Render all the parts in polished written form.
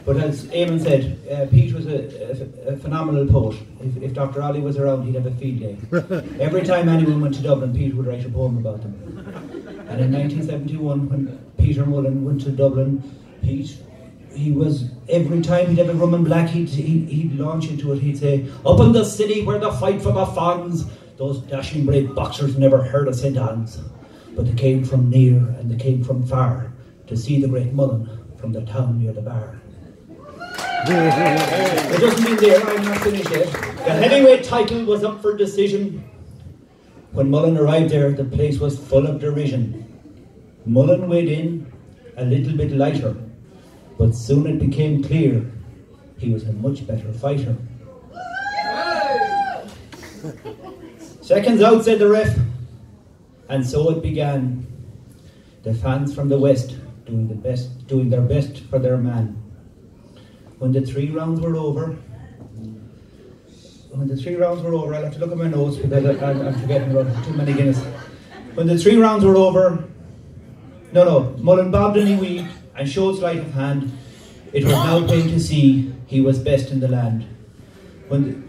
But as Eamon said, Pete was a phenomenal poet. If Dr. Ollie was around, he'd have a field day. Every time anyone went to Dublin, Pete would write a poem about them. And in 1971, when Peter Mullen went to Dublin, every time he'd have a rum and black, he'd launch into it. He'd say, "Up in the city where the fight for the fawns, those dashing brave boxers never heard of St. Anne's. But they came from near and they came from far to see the great Mullen from the town near the bar." It doesn't mean there, I'm not finished yet. The heavyweight title was up for decision. When Mullen arrived there, the place was full of derision. Mullen weighed in a little bit lighter, but soon it became clear he was a much better fighter. "Seconds out," said the ref, and so it began. The fans from the west doing their best for their man. When the 3 rounds were over, I'll have to look at my notes because I'm forgetting about too many Guinness. When the 3 rounds were over, Mullen bobbed and he weaved and showed sleight of hand. It was now plain to see he was best in the land. When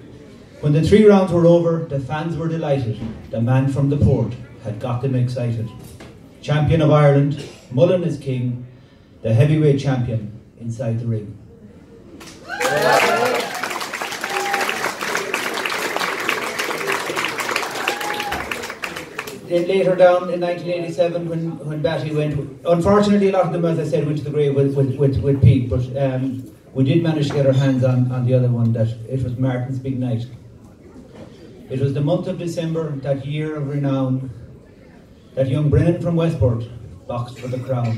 the 3 rounds were over, the fans were delighted. The man from the port had got them excited. Champion of Ireland, Mullen is king, the heavyweight champion inside the ring. Then later down in 1987, when Batty went, unfortunately a lot of them, as I said, went to the grave with Pete, but we did manage to get our hands on the other one. That it was Martin's big night. It was the month of December, that year of renown, that young Brennan from Westport boxed for the crown.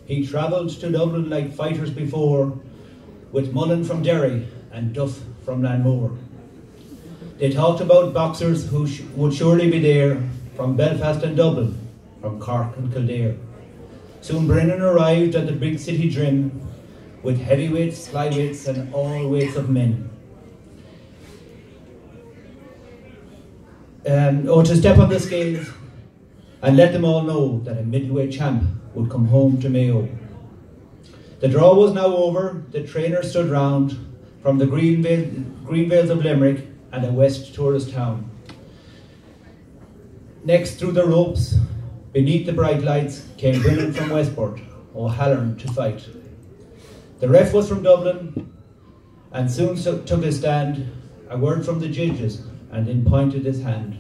He travelled to Dublin like fighters before, with Mullen from Derry and Duff from Lanmore. They talked about boxers who would surely be there, from Belfast and Dublin, from Cork and Kildare. Soon Brennan arrived at the big city trim, with heavyweights, flyweights and all weights of men. To step on the scales and let them all know that a middleweight champ would come home to Mayo. The draw was now over, the trainers stood round, from the green vales of Limerick and a west tourist town. Next, through the ropes, beneath the bright lights, came Brennan from Westport, O'Halloran to fight. The ref was from Dublin, and soon took his stand, a word from the judges, and then pointed his hand.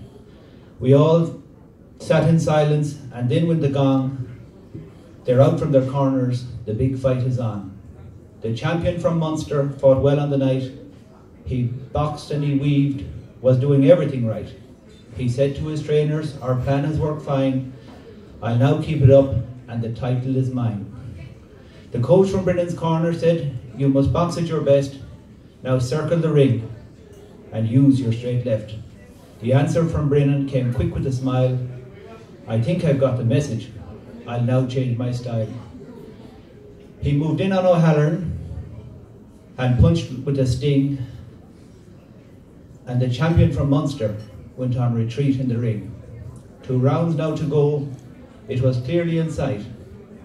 We all sat in silence, and then with the gong, they're out from their corners, the big fight is on. The champion from Munster fought well on the night. He boxed and he weaved, was doing everything right. He said to his trainers, "Our plan has worked fine. I'll now keep it up and the title is mine." The coach from Brennan's corner said, "You must box at your best. Now circle the ring and use your straight left." The answer from Brennan came quick with a smile. "I think I've got the message. I'll now change my style." He moved in on O'Halloran and punched with a sting, and the champion from Munster went on retreat in the ring. 2 rounds now to go. It was clearly in sight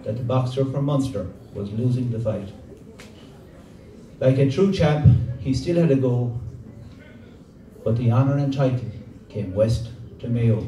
that the boxer from Munster was losing the fight. Like a true champ, he still had a go, but the honour and title came west to Mayo.